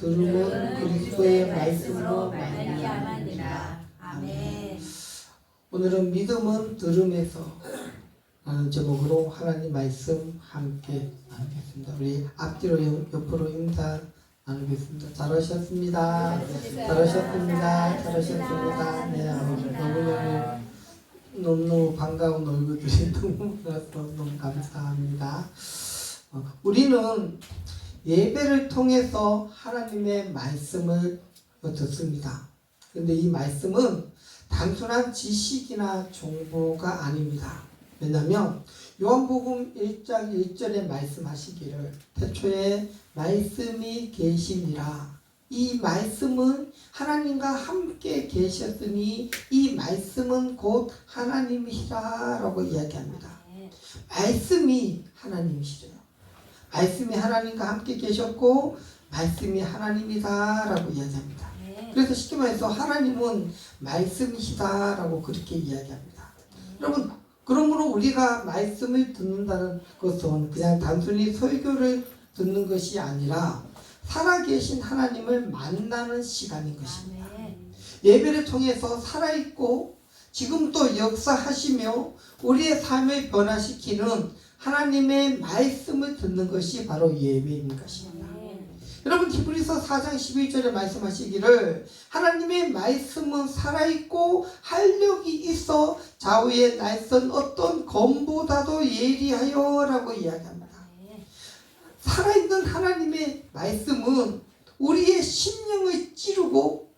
들음은 그리스도의 말씀으로 말미암았느니라. 아멘. 오늘은 믿음은 들음에서 라는 제목으로 하나님 말씀 함께 나누겠습니다. 우리 앞뒤로 옆으로 인사 나누겠습니다. 잘하셨습니다. 잘하셨습니다. 잘하셨습니다. 네, 너무 반가운 얼굴들이 너무 많아서 너무 감사합니다. 우리는 예배를 통해서 하나님의 말씀을 듣습니다. 그런데 이 말씀은 단순한 지식이나 정보가 아닙니다. 왜냐하면 요한복음 1장 1절에 말씀하시기를 태초에 말씀이 계시니라. 이 말씀은 하나님과 함께 계셨으니 이 말씀은 곧 하나님이시라 라고 이야기합니다. 말씀이 하나님이시래요. 말씀이 하나님과 함께 계셨고 말씀이 하나님이다 라고 이야기합니다. 그래서 쉽게 말해서 하나님은 말씀이시다 라고 그렇게 이야기합니다. 여러분, 그러므로 우리가 말씀을 듣는다는 것은 그냥 단순히 설교를 듣는 것이 아니라 살아계신 하나님을 만나는 시간인 것입니다. 예배를 통해서 살아있고 지금 또 역사하시며 우리의 삶을 변화시키는 하나님의 말씀을 듣는 것이 바로 예배인 것입니다. 여러분, 히브리서 4장 11절에 말씀하시기를 하나님의 말씀은 살아있고 활력이 있어 좌우에 날선 어떤 검보다도 예리하여 라고 이야기합니다. 살아있는 하나님의 말씀은 우리의 심령을 찌르고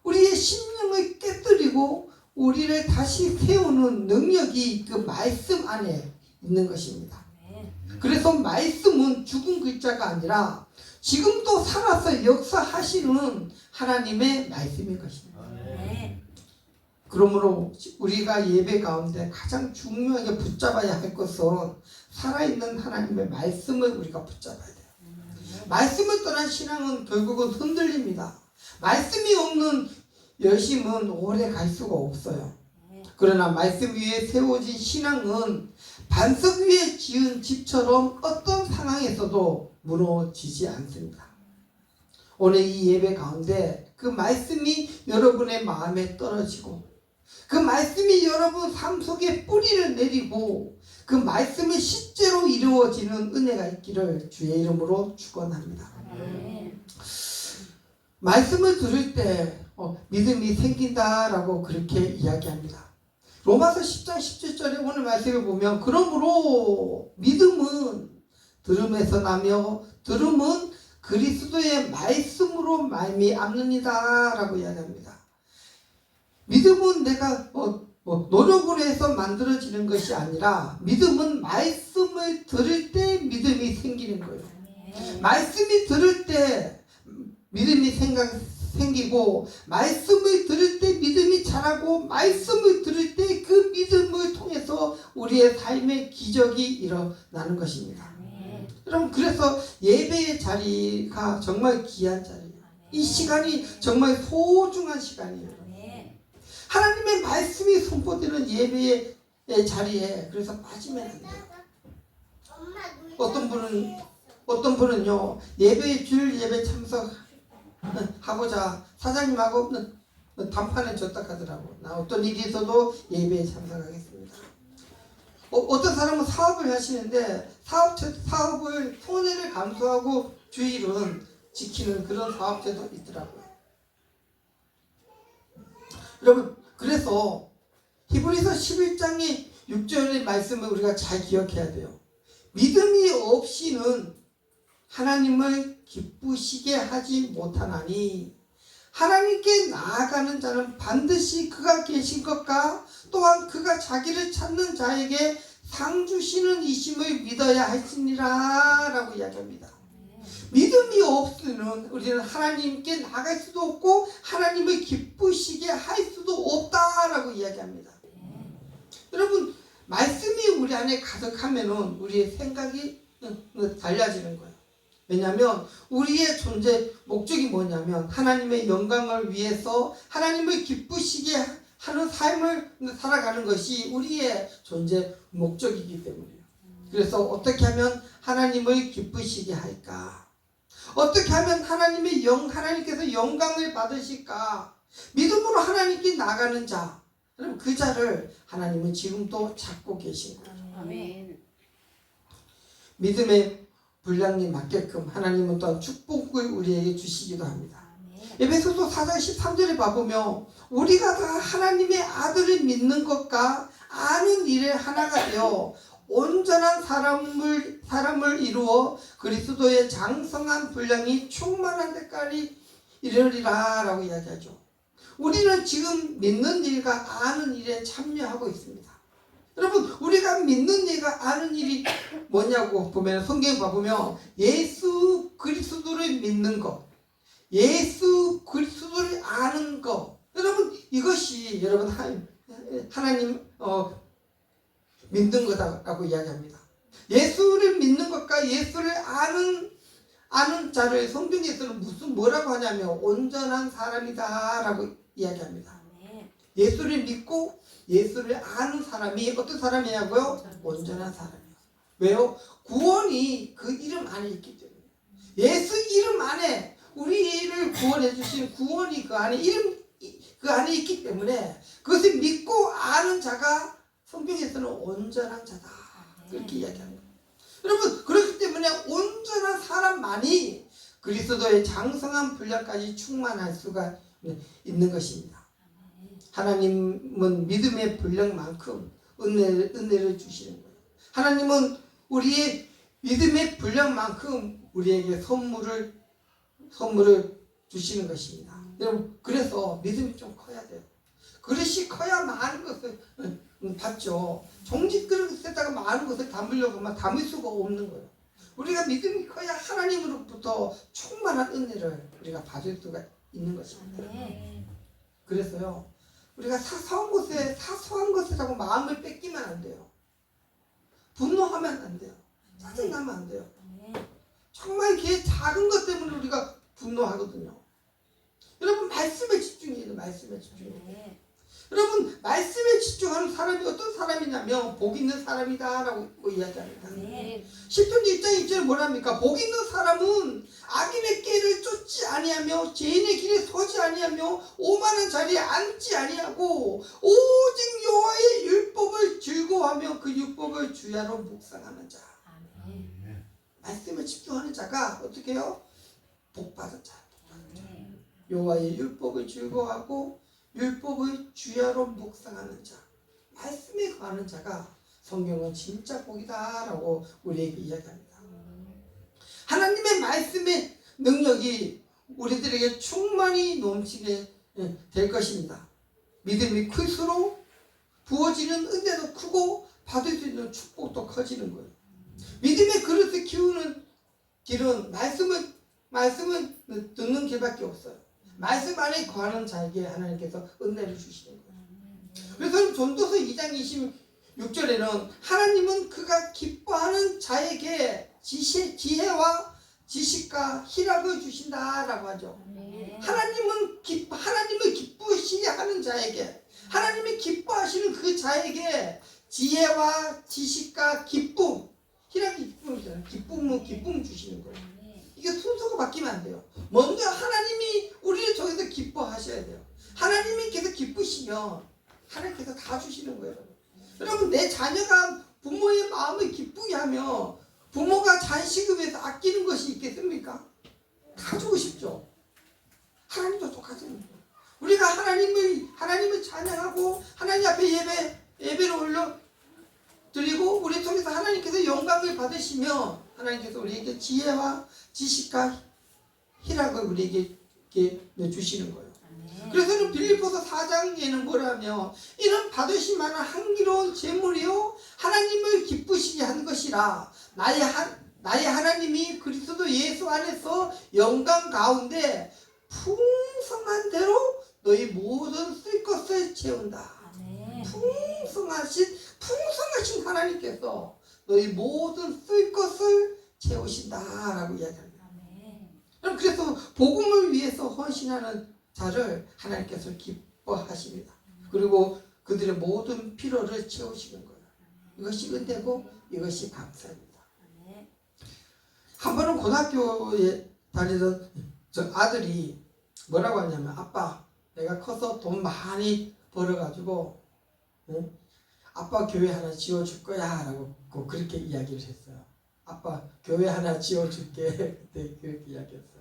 우리의 심령을 깨뜨리고 우리를 다시 세우는 능력이 그 말씀 안에 있는 것입니다. 그래서 말씀은 죽은 글자가 아니라 지금도 살아서 역사하시는 하나님의 말씀인 것입니다. 그러므로 우리가 예배 가운데 가장 중요하게 붙잡아야 할 것은 살아있는 하나님의 말씀을 우리가 붙잡아야 돼요. 말씀을 떠난 신앙은 결국은 흔들립니다. 말씀이 없는 열심은 오래 갈 수가 없어요. 그러나 말씀 위에 세워진 신앙은 반석 위에 지은 집처럼 어떤 상황에서도 무너지지 않습니다. 오늘 이 예배 가운데 그 말씀이 여러분의 마음에 떨어지고 그 말씀이 여러분 삶 속에 뿌리를 내리고 그 말씀이 실제로 이루어지는 은혜가 있기를 주의 이름으로 축원합니다. 말씀을 들을 때 믿음이 생긴다라고 그렇게 이야기합니다. 로마서 10장 17절에 오늘 말씀을 보면 그러므로 믿음은 들음에서 나며 들음은 그리스도의 말씀으로 말미암느니라 라고 이야기합니다. 믿음은 내가 노력을 해서 만들어지는 것이 아니라 믿음은 말씀을 들을 때 믿음이 생기는 거예요. 말씀이 들을 때 믿음이 생기고 말씀을 들을 때 믿음이 자라고 말씀을 들을 때 그 믿음을 통해서 우리의 삶의 기적이 일어나는 것입니다. 여러분, 그래서 예배의 자리가 정말 귀한 자리예요. 이 시간이 정말 소중한 시간이에요. 하나님의 말씀이 선포되는 예배의 자리에 그래서 빠지면 안 돼요. 어떤 분은요 예배 주일 예배 참석하고자 사장님하고 단판에 줬다 하더라고. 나 어떤 일이 있어도 예배에 참석하겠습니다. 어떤 사람은 사업을 하시는데 사업을 손해를 감수하고 주일은 지키는 그런 사업체도 있더라고요. 여러분, 그래서 히브리서 11장의 6절의 말씀을 우리가 잘 기억해야 돼요. 믿음이 없이는 하나님을 기쁘시게 하지 못하나니 하나님께 나아가는 자는 반드시 그가 계신 것과 또한 그가 자기를 찾는 자에게 상 주시는 이심을 믿어야 할지니라 라고 이야기합니다. 믿음이 없으면 우리는 하나님께 나갈 수도 없고 하나님을 기쁘시게 할 수도 없다라고 이야기합니다. 여러분, 말씀이 우리 안에 가득하면 우리의 생각이 달라지는 거예요. 왜냐하면 우리의 존재 목적이 뭐냐면 하나님의 영광을 위해서 하나님을 기쁘시게 하는 삶을 살아가는 것이 우리의 존재 목적이기 때문이에요. 그래서 어떻게 하면 하나님을 기쁘시게 할까? 어떻게 하면 하나님께서 영광을 받으실까? 믿음으로 하나님께 나가는 자, 여러분 그 자를 하나님은 지금도 찾고 계신 거예요. 아멘. 믿음의 분량에 맞게끔 하나님은 또한 축복을 우리에게 주시기도 합니다. 아멘. 에베소서 4장 13절에 봐보면 우리가 다 하나님의 아들을 믿는 것과 아는 일에 하나가 되어 온전한 사람을 이루어 그리스도의 장성한 분량이 충만한 데까지 이르리라 라고 이야기하죠. 우리는 지금 믿는 일과 아는 일에 참여하고 있습니다. 여러분 우리가 믿는 일과 아는 일이 뭐냐고 보면 성경에 봐보면 예수 그리스도를 믿는 것, 예수 그리스도를 아는 것, 여러분 이것이 여러분 하나님 믿는 거다라고 이야기합니다. 예수를 믿는 것과 예수를 아는 자를 성경에서는 뭐라고 하냐면 온전한 사람이다라고 이야기합니다. 아멘. 예수를 믿고 예수를 아는 사람이 어떤 사람이냐고요? 온전한 사람이에요. 왜요? 구원이 그 이름 안에 있기 때문에. 예수 이름 안에 우리를 구원해 주신 구원이 그 안에 있기 때문에 그것을 믿고 아는 자가 성경에서는 온전한 자다. 그렇게 이야기합니다. 여러분 그렇기 때문에 온전한 사람만이 그리스도의 장성한 분량까지 충만할 수가 있는 것입니다. 하나님은 믿음의 분량만큼 은혜를 주시는 거예요. 하나님은 우리의 믿음의 분량만큼 우리에게 선물을 주시는 것입니다. 여러분 그래서 믿음이 좀 커야 돼요. 그릇이 커야 많은 것을 받죠. 종짓 그릇에다가 많은 것을 담으려고 하면 담을 수가 없는 거예요. 우리가 믿음이 커야 하나님으로부터 충만한 은혜를 우리가 받을 수가 있는 것입니다. 아멘. 그래서요 우리가 사소한 것에다가 마음을 뺏기면 안 돼요. 분노하면 안 돼요. 짜증나면 안 돼요. 아멘. 정말 그 작은 것 때문에 우리가 분노하거든요. 여러분 말씀에 집중해야 돼요. 말씀에 집중해야 돼요. 아멘. 여러분 말씀에 집중하는 사람이 어떤 사람이냐면 복 있는 사람이다라고 이야기합니다. 아멘. 시편 1장 1절에 뭐랍니까? 복 있는 사람은 악인의 길을 쫓지 아니하며 죄인의 길에 서지 아니하며 오만한 자리에 앉지 아니하고 오직 여호와의 율법을 즐거워하며 그 율법을 주야로 묵상하는 자. 아멘. 말씀에 집중하는 자가 어떻게 해요? 복받은 자. 아멘. 여호와의 율법을 즐거워하고 율법을 주야로 묵상하는 자, 말씀에 거하는 자가 성경은 진짜 복이다라고 우리에게 이야기합니다. 하나님의 말씀의 능력이 우리들에게 충만히 넘치게 될 것입니다. 믿음이 클수록 부어지는 은혜도 크고 받을 수 있는 축복도 커지는 거예요. 믿음의 그릇을 키우는 길은 말씀을 듣는 길밖에 없어요. 말씀 안에 거하는 자에게 하나님께서 은혜를 주시는 거예요. 그래서 전도서 2장 26절에는 하나님은 그가 기뻐하는 자에게 지혜와 지식과 희락을 주신다라고 하죠. 아멘. 하나님을 기쁘시게 하는 자에게, 하나님이 기뻐하시는 그 자에게 지혜와 지식과 기쁨, 희락이 기쁨이잖아요. 기쁨 주시는 거예요. 이게 순서가 바뀌면 안 돼요. 먼저 하나님이 우리를 통해서 기뻐하셔야 돼요. 하나님께서 기쁘시면 하나님께서 다 주시는 거예요. 여러분 내 자녀가 부모의 마음을 기쁘게 하며 부모가 자식을 위해서 아끼는 것이 있겠습니까? 다 주고 싶죠. 하나님도 똑같습니다. 우리가 하나님을 찬양하고 하나님 앞에 예배를 올려 드리고 우리 통해서 하나님께서 영광을 받으시면 하나님께서 우리에게 지혜와 지식과 희락을 우리에게 주시는 거예요. 아멘. 그래서는 빌립보서 4장에는 뭐라며 이는 받으실 만한 향기로운 제물이요 하나님을 기쁘시게 한 것이라 나의 하나님이 그리스도 예수 안에서 영광 가운데 풍성한 대로 너희 모든 쓸 것을 채운다. 아멘. 풍성하신 하나님께서 너희 모든 쓸 것을 채우신다라고 이야기합니다. 아멘. 그래서 복음을 위해서 헌신하는 자를 하나님께서 기뻐하십니다. 그리고 그들의 모든 필요를 채우시는 거예요. 이것이 은혜고 이것이 감사입니다. 아멘. 한 번은 고등학교에 다니던 저 아들이 뭐라고 하냐면 아빠 내가 커서 돈 많이 벌어가지고 응? 아빠 교회 하나 지어줄 거야 라고 그렇게 이야기를 했어요. 아빠 교회 하나 지어줄게 그때 그렇게 이야기했어요.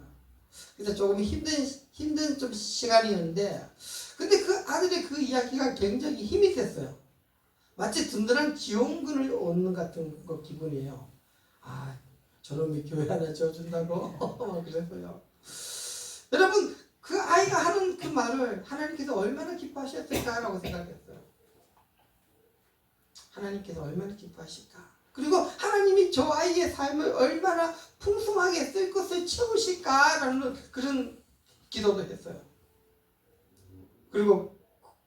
그래서 조금 힘든 좀 시간이었는데 근데 그 아들의 그 이야기가 굉장히 힘이 됐어요. 마치 든든한 지원금을 얻는 같은 거 기분이에요. 아 저놈이 교회 하나 지어준다고 그래서요. 여러분 그 아이가 하는 그 말을 하나님께서 얼마나 기뻐하셨을까라고 생각했어요. 하나님께서 얼마나 기뻐하실까. 그리고 하나님이 저 아이의 삶을 얼마나 풍성하게 쓸 것을 채우실까라는 그런 기도도 했어요. 그리고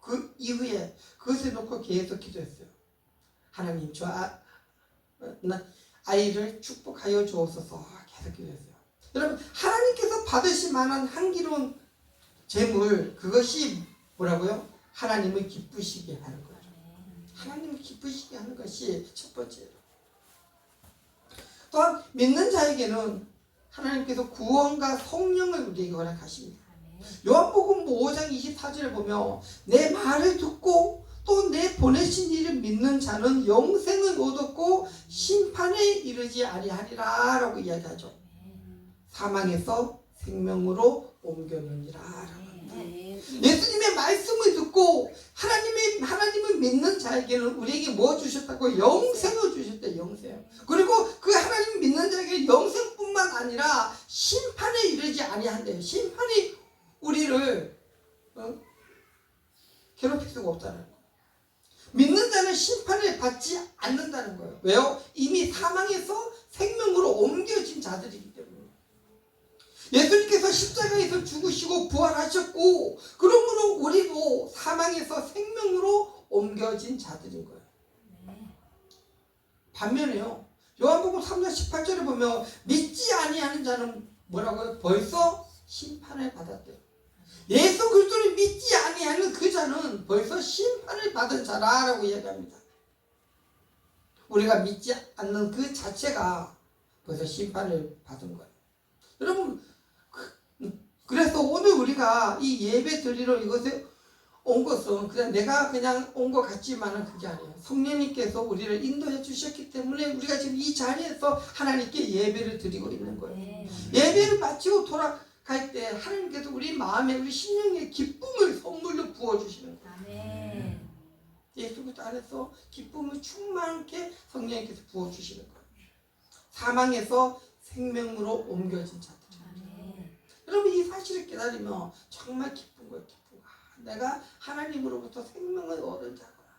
그 이후에 그것을 놓고 계속 기도했어요. 하나님 저 아이를 축복하여 주옵소서 계속 기도했어요. 여러분 하나님께서 받으실 만한 향기로운 재물 그것이 뭐라고요? 하나님을 기쁘시게 하는 거죠. 하나님을 기쁘시게 하는 것이 첫 번째예요. 또한 믿는 자에게는 하나님께서 구원과 성령을 우리에게 허락하십니다. 요한복음 5장 24절에 보면 내 말을 듣고 또 내 보내신 이를 믿는 자는 영생을 얻었고 심판에 이르지 아니하리라 라고 이야기하죠. 사망에서 생명으로 옮겨느니라 라고. 예수님의 말씀을 듣고 하나님을 믿는 자에게는 우리에게 뭐 주셨다고? 영생을 주셨대요. 영생. 그리고 그 하나님 믿는 자에게 영생뿐만 아니라 심판에 이르지 아니한대요. 심판이 우리를 괴롭힐 수가 없다는 거예요. 믿는 자는 심판을 받지 않는다는 거예요. 왜요? 이미 사망에서 생명으로 옮겨진 자들이기 때문에. 예수님께서 십자가에서 죽으시고 부활하셨고 그러므로 우리도 사망에서 생명으로 옮겨진 자들인 거예요. 반면에요. 요한복음 3장 18절에 보면 믿지 아니하는 자는 뭐라고요? 벌써 심판을 받았대요. 예수 그리스도를 믿지 아니하는 그 자는 벌써 심판을 받은 자라라고 이야기합니다. 우리가 믿지 않는 그 자체가 벌써 심판을 받은 거예요. 여러분 그래서 오늘 우리가 이 예배 드리러 이곳에 온 것은 그냥 내가 그냥 온 것 같지만은 그게 아니에요. 성령님께서 우리를 인도해 주셨기 때문에 우리가 지금 이 자리에서 하나님께 예배를 드리고 있는 거예요. 예배를 마치고 돌아갈 때 하나님께서 우리 마음에 우리 심령에 기쁨을 선물로 부어주시는 거예요. 예수 그리스도 안에서 기쁨을 충만하게 성령님께서 부어주시는 거예요. 사망에서 생명으로 옮겨진 자들. 여러분 이 사실을 깨달으면 정말 기쁜 거예요. 기쁜 거. 내가 하나님으로부터 생명을 얻은 자구나.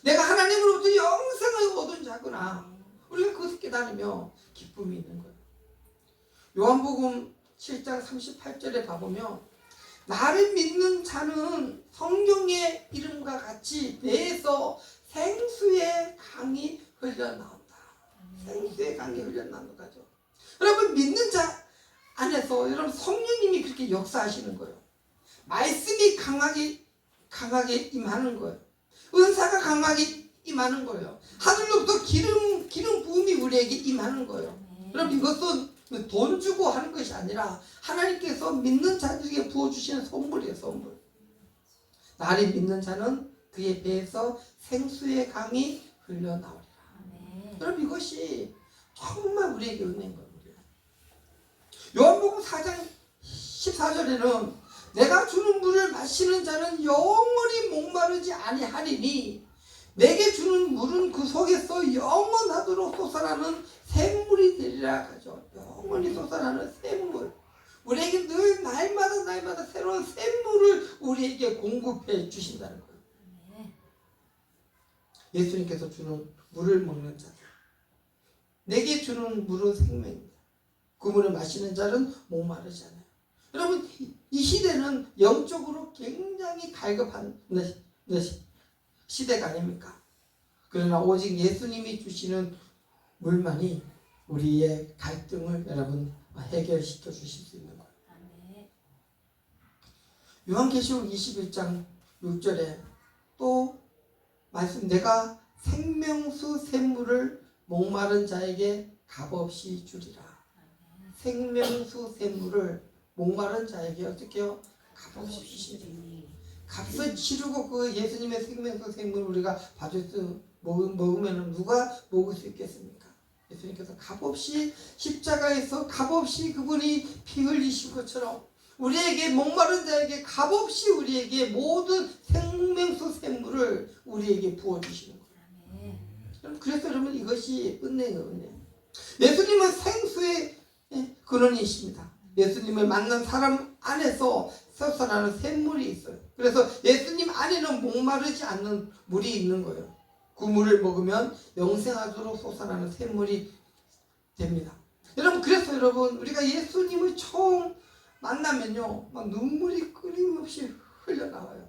내가 하나님으로부터 영생을 얻은 자구나. 우리가 그것을 깨달으면 기쁨이 있는 거예요. 요한복음 7장 38절에 가보면 나를 믿는 자는 성경의 이름과 같이 배에서 생수의 강이 흘러나온다. 생수의 강이 흘러나오는 거죠. 여러분 믿는 자 안에서 여러분 성령님이 그렇게 역사하시는 거예요. 말씀이 강하게 임하는 거예요. 은사가 강하게 임하는 거예요. 하늘로부터 기름 부음이 우리에게 임하는 거예요. 여러분 이것은 돈 주고 하는 것이 아니라 하나님께서 믿는 자들에게 부어주시는 선물이에요. 선물. 나를 믿는 자는 그의 배에서 생수의 강이 흘러나오리라. 여러분 이것이 정말 우리에게 은혜인 거예요. 요한복음 4장 14절에는 내가 주는 물을 마시는 자는 영원히 목마르지 아니하리니 내게 주는 물은 그 속에서 영원하도록 솟아나는 샘물이 되리라 하죠. 영원히 솟아나는 샘물. 우리에게 늘 날마다 새로운 샘물을 우리에게 공급해 주신다는 거예요. 예수님께서 주는 물을 먹는 자들. 내게 주는 물은 생명입니다. 그 물을 마시는 자는 목마르지 않아요. 여러분 이 시대는 영적으로 굉장히 갈급한 시대가 아닙니까? 그러나 오직 예수님이 주시는 물만이 우리의 갈등을 여러분 해결시켜 주실 수 있는 거예요. 요한계시록 21장 6절에 또 말씀 내가 생명수 샘물을 목마른 자에게 값없이 주리라. 생명수 샘물을 목마른 자에게 어떻게 해요? 값없이 주시니 주시니 값을 치르고 그 예수님의 생명수 샘물을 우리가 먹으면 누가 먹을 수 있겠습니까? 예수님께서 값없이 십자가에서 값없이 그분이 피 흘리신 것처럼 우리에게 목마른 자에게 값없이 우리에게 모든 생명수 샘물을 우리에게 부어주시는 거예요. 아멘. 그래서 여러분 이것이 은혜예요. 은혜. 예수님은 생수의 근원이십니다. 예수님을 만난 사람 안에서 솟아나는 샘물이 있어요. 그래서 예수님 안에는 목마르지 않는 물이 있는 거예요. 그 물을 먹으면 영생하도록 솟아나는 샘물이 됩니다. 여러분 그래서 여러분 우리가 예수님을 처음 만나면요 막 눈물이 끊임없이 흘러나와요.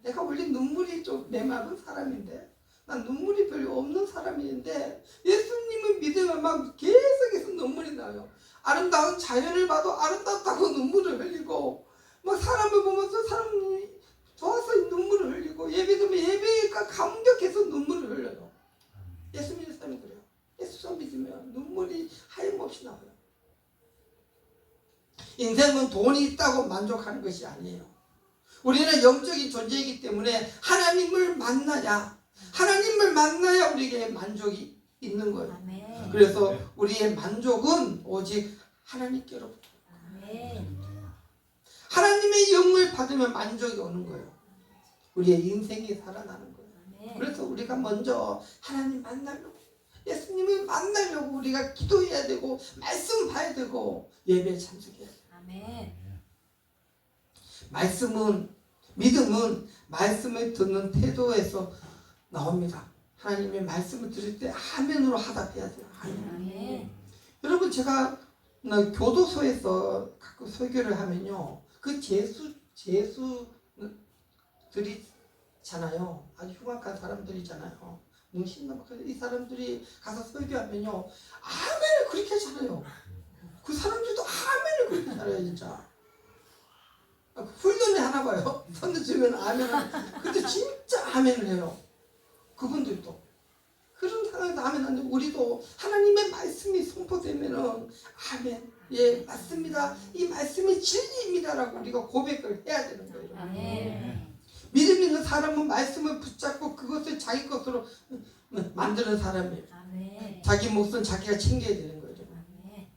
내가 원래 눈물이 좀 메마른 사람인데 난 눈물이 별로 없는 사람인데 예수님을 믿으면 막 계속해서 눈물이 나요. 아름다운 자연을 봐도 아름답다고 눈물을 흘리고 막 사람을 보면서 사람이 좋아서 눈물을 흘리고 예배 드리면 예배가 감격해서 눈물을 흘려요. 예수 믿는 사람이 그래요. 예수 믿으면 눈물이 하염없이 나와요. 인생은 돈이 있다고 만족하는 것이 아니에요. 우리는 영적인 존재이기 때문에 하나님을 만나야 우리에게 만족이 있는 거예요. 아멘. 그래서 우리의 만족은 오직 하나님께로부터. 아멘. 하나님의 영을 받으면 만족이 오는 거예요. 우리의 인생이 살아나는 거예요. 아멘. 그래서 우리가 먼저 하나님 만나려고 예수님을 만나려고 우리가 기도해야 되고 말씀 봐야 되고 예배에 참석해야 돼요. 아멘. 믿음은 말씀을 듣는 태도에서 나옵니다. 하나님의 말씀을 들을 때 아멘으로 하답해야 돼요. 아멘. 아멘. 여러분 제가 교도소에서 가끔 설교를 하면요 그 재수들이잖아요. 아주 흉악한 사람들이잖아요. 뭉신나박한 이 사람들이 가서 설교하면요 아멘을 그렇게 잘해요. 그 사람들도 아멘을 그렇게 잘해요. 진짜 훈련이 하나 봐요. 손을 주면 아멘 근데 진짜 아멘을 해요. 그분들도 그런 상황에서 아멘 하는데 우리도 하나님의 말씀이 선포되면은 아멘 예 맞습니다. 이 말씀이 진리입니다라고 우리가 고백을 해야 되는 거예요. 아멘. 믿음 있는 사람은 말씀을 붙잡고 그것을 자기 것으로 만드는 사람이에요. 아멘. 자기 몫은 자기가 챙겨야 되는 거죠. 아멘.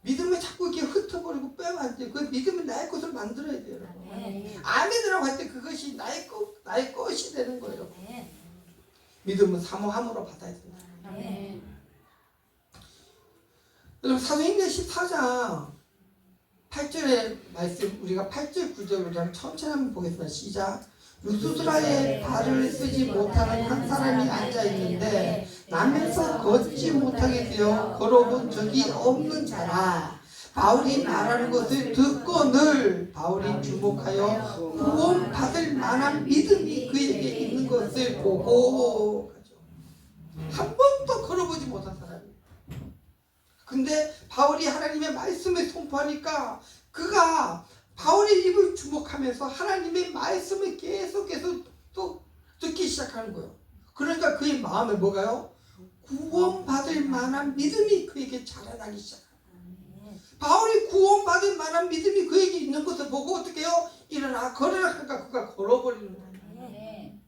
믿음을 자꾸 이렇게 흩어버리고 빼면 안 돼요. 그 믿음은 나의 것을 만들어야 돼요. 아멘. 아멘이라고 할 때 그것이 나의 것이 되는 거예요. 아멘. 믿음은 사모함으로 받아야 된다. 아멘. 여러분 사도행전 14장 8절의 말씀 우리가 8절 9절을 그냥 천천히 한번 보겠습니다. 시작. 루스드라에 발을 쓰지 못하는 한 사람이 앉아 있는데 남에서 걷지 못하게 되어 걸어본 적이 없는 자라. 바울이 말하는 것을 듣고늘 바울이 주목하여 구원받을 만한 믿음이 그에게 있는 것을 보고 가죠. 한 번도 걸어보지 못한 사람이에요. 근데 바울이 하나님의 말씀을 선포하니까 그가 바울의 입을 주목하면서 하나님의 말씀을 계속해서 또 듣기 시작하는 거예요. 그러니까 그의 마음에 뭐가요? 구원받을 만한 믿음이 그에게 자라나기 시작합니다. 바울이 구원받을 만한 믿음이 그에게 있는 것을 보고 어떻게 해요? 일어나 걸으라 하니까 그가 걸어버리는 거예요. 아멘.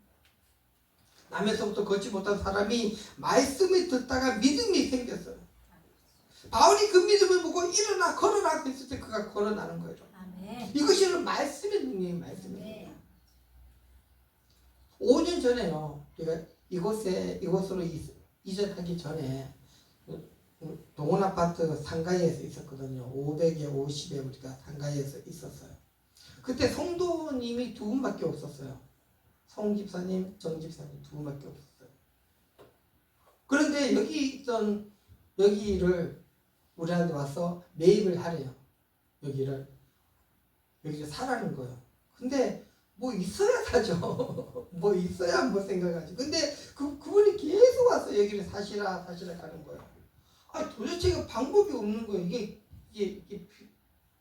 남에서부터 걷지 못한 사람이 말씀을 듣다가 믿음이 생겼어요. 바울이 그 믿음을 보고 일어나 걸어라 했을 때 그가 걸어나는 거예요. 아멘. 이것이 말씀의 능력이에요. 말씀입니다. 5년 전에요. 제가 이곳으로 이전하기 전에 동원 아파트 상가에서 있었거든요. 500에 50에 우리가 상가에서 있었어요. 그때 성도님이 두 분밖에 없었어요. 송 집사님, 정 집사님 두 분밖에 없었어요. 그런데 여기를 우리한테 와서 매입을 하래요. 여기를 사라는 거예요. 근데 뭐 있어야 사죠. 뭐 있어야 한번 생각하지. 근데 그분이 계속 와서 여기를 사시라 가는 거예요. 도대체 이거 방법이 없는 거예요. 이게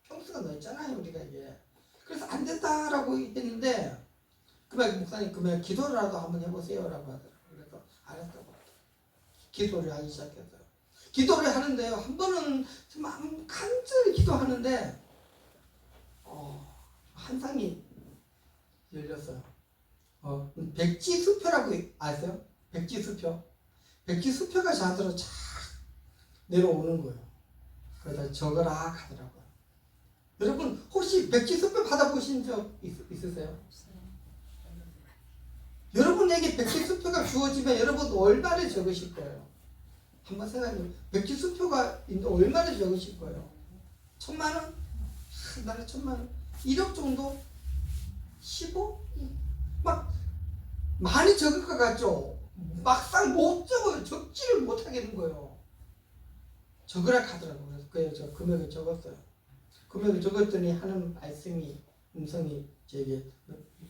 평수가 넓잖아요, 우리가 이게. 그래서 안 된다라고 했는데, 그러면 목사님, 그러면 기도라도 한번 해보세요라고 하더라고요. 그래서 알았다고. 기도를 하기 시작했어요. 기도를 하는데요. 한 번은 정말 간절히 기도하는데 환상이 열렸어요. 백지수표라고 아세요? 백지수표. 백지수표가 저한테로 쫙 내려오는 거예요. 그래서 적어라 하더라고요. 여러분 혹시 백지수표 받아보신 적 있으세요? 여러분에게 백지수표가 주어지면 여러분 얼마를 적으실 거예요? 한번 생각해보세요. 백지수표가 얼마를 적으실 거예요? 1,000만 원? 한 달에 1,000만 원? 1억 정도? 15? 막 많이 적을 것 같죠? 막상 못 적어요. 적지를 못하겠는 거예요. 적으라 하더라고요. 그래서 저 금액을 적었어요. 금액을 적었더니 하는 말씀이 음성이 제게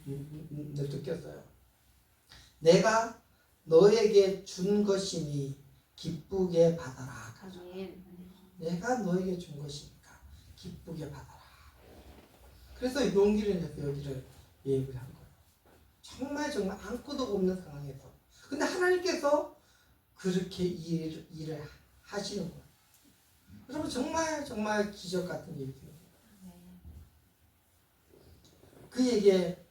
느꼈어요. 내가 너에게 준 것이니 기쁘게 받아라. 내가 너에게 준 것이니까 기쁘게 받아라. 그래서 용기를 내서 여기를 예입을 한 거예요. 정말 아무것도 없는 상황에서. 근데 하나님께서 그렇게 일을 하시는 거예요. 여러분 정말 기적 같은 일이에요. 그에게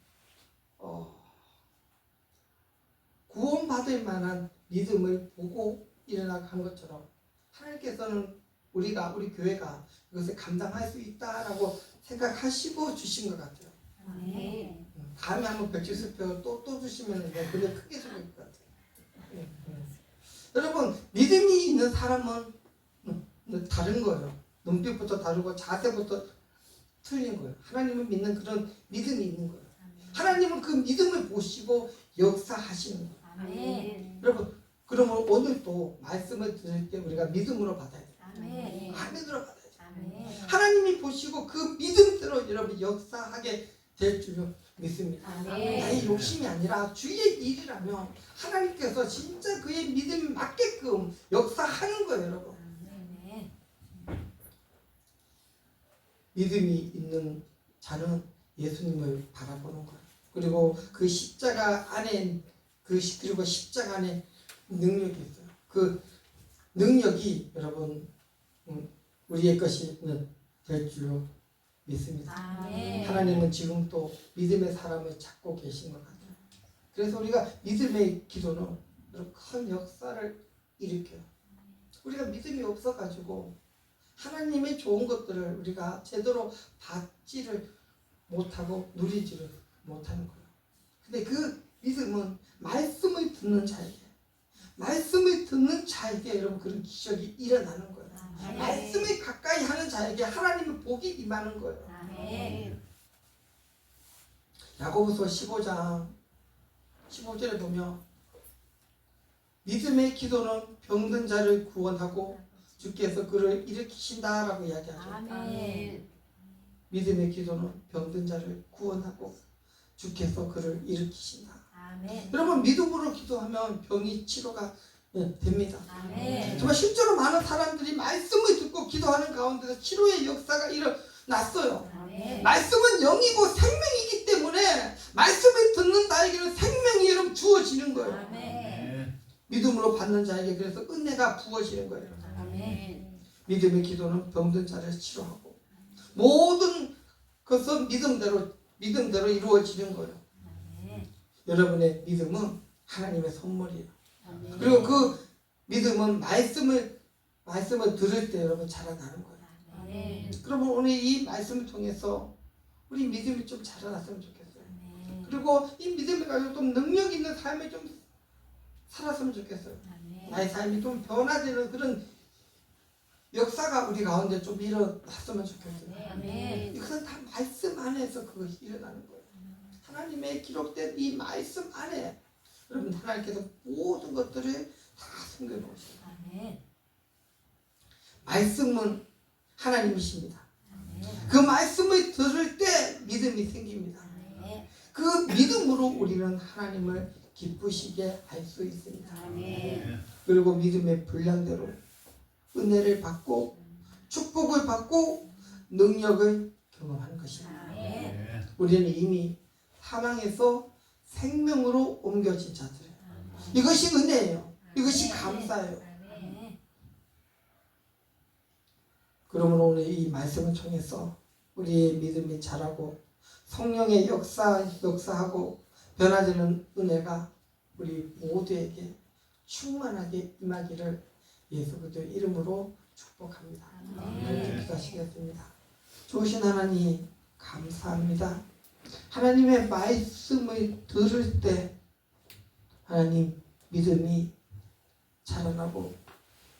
구원받을 만한 믿음을 보고 일어나고 한 것처럼 하나님께서는 우리 교회가 이것을 감당할 수 있다라고 생각하시고 주신 것 같아요. 다음에 한번 백지수표 또 주시면 그게 크게 적을 것 같아요. 여러분 믿음이 있는 사람은 다른 거예요. 눈빛부터 다르고 자세부터 틀린 거예요. 하나님을 믿는 그런 믿음이 있는 거예요. 하나님은 그 믿음을 보시고 역사하시는 거예요. 여러분 그러면 오늘도 말씀을 들을 때 우리가 믿음으로 받아야 돼요. 아멘으로 받아야 돼요. 하나님이 보시고 그 믿음대로 여러분 역사하게 될 줄 믿습니다. 나의 욕심이 아니라 주의 일이라면 하나님께서 진짜 그의 믿음에 맞게끔 역사하는 거예요. 여러분 믿음이 있는 자는 예수님을 바라보는 거예요. 그리고 그 십자가 안에 그리고 십자가 안에 능력이 있어요. 그 능력이 여러분 우리의 것이 될 줄로 믿습니다. 하나님은 지금 또 믿음의 사람을 찾고 계신 것 같아요. 그래서 우리가 믿음의 기도는 큰 역사를 일으켜요. 우리가 믿음이 없어가지고 하나님의 좋은 것들을 우리가 제대로 받지를 못하고 누리지를 못하는 거예요. 근데 그 믿음은 말씀을 듣는 자에게 여러분 그런 기적이 일어나는 거예요. 말씀을 가까이 하는 자에게 하나님의 복이 임하는 거예요. 야고보서 15장 15절에 보면 믿음의 기도는 병든 자를 구원하고 주께서 그를 일으키신다라고 이야기하죠. 믿음의 기도는 병든 자를 구원하고 주께서 그를 일으키신다. 여러분 믿음으로 기도하면 병이 치료가 됩니다. 정말 실제로 많은 사람들이 말씀을 듣고 기도하는 가운데서 치료의 역사가 일어났어요. 말씀은 영이고 생명이기 때문에 말씀을 듣는 자에게는 생명이 여러분 주어지는 거예요. 믿음으로 받는 자에게 그래서 은혜가 부어지는 거예요. 믿음의 기도는 병든 자를 치료하고 모든 것은 믿음대로 이루어지는 거예요. 여러분의 믿음은 하나님의 선물이에요. 그리고 그 믿음은 말씀을 들을 때 여러분 자라나는 거예요. 그러면 오늘 이 말씀을 통해서 우리 믿음이 좀 자라났으면 좋겠어요. 그리고 이 믿음을 가지고 좀 능력 있는 삶을 좀 살았으면 좋겠어요. 나의 삶이 좀 변화되는 그런 역사가 우리 가운데 좀 일어났으면 좋겠어요. 이것은 다 말씀 안에서 그것이 일어나는 거예요. 하나님의 기록된 이 말씀 안에 여러분 하나님께서 모든 것들을 다 숨겨놓으셔요. 말씀은 하나님이십니다. 그 말씀을 들을 때 믿음이 생깁니다. 그 믿음으로 우리는 하나님을 기쁘시게 할 수 있습니다. 그리고 믿음의 분량대로 은혜를 받고 축복을 받고 능력을 경험하는 것입니다. 우리는 이미 사망에서 생명으로 옮겨진 자들이에요. 이것이 은혜예요. 이것이 감사예요. 그러므로 오늘 이 말씀을 통해서 우리의 믿음이 자라고 성령의 역사하고 변화되는 은혜가 우리 모두에게 충만하게 임하기를 예수 그리스도의 이름으로 축복합니다. 이렇게 기도하시겠습니다. 좋으신 하나님 감사합니다. 하나님의 말씀을 들을 때 하나님 믿음이 자라나고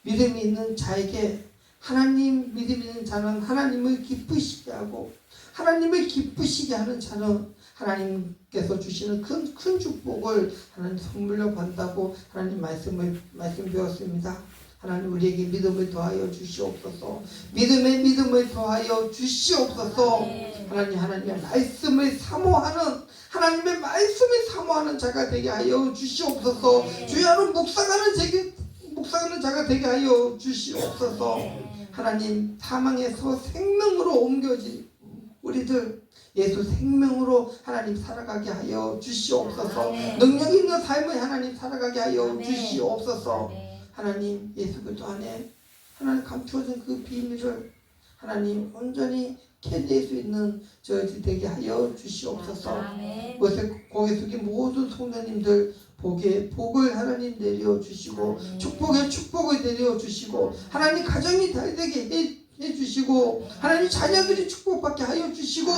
믿음이 있는 자에게 하나님 믿음 있는 자는 하나님을 기쁘시게 하고 하나님을 기쁘시게 하는 자는 하나님께서 주시는 큰 축복을 하나님 선물로 받는다고 하나님 말씀 배웠습니다. 하나님 우리에게 믿음을 더하여 주시옵소서. 믿음을 더하여 주시옵소서. 하나님의 말씀을 사모하는 하나님의 말씀을 사모하는 자가 되게 하여 주시옵소서. 주야로 묵상하는 자가 되게 하여 주시옵소서. 하나님 사망에서 생명으로 옮겨진 우리들 예수 생명으로 하나님 살아가게 하여 주시옵소서. 능력 있는 삶을 하나님 살아가게 하여 주시옵소서. 하나님 예수 그리스도 안에 하나님 감추어진 그 비밀을 하나님 온전히 캐낼 수 있는 저희들 되게 하여 주시옵소서. 고개 숙인 모든 성도님들 복을 하나님 내려주시고 축복을 내려주시고 하나님 가정이 잘 되게 해주시고 하나님 자녀들이 축복받게 하여 주시고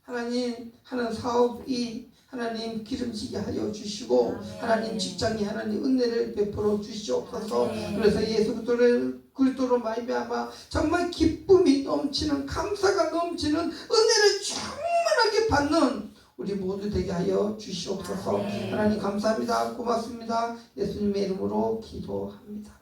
하나님 하는 사업이 하나님 기름지게 하여 주시고 하나님 직장이 하나님 은혜를 베풀어 주시옵소서. 그래서 예수 그리스도로 말미암아 정말 기쁨이 넘치는 감사가 넘치는 은혜를 충만하게 받는 우리 모두 되게 하여 주시옵소서. 하나님 감사합니다. 고맙습니다. 예수님의 이름으로 기도합니다.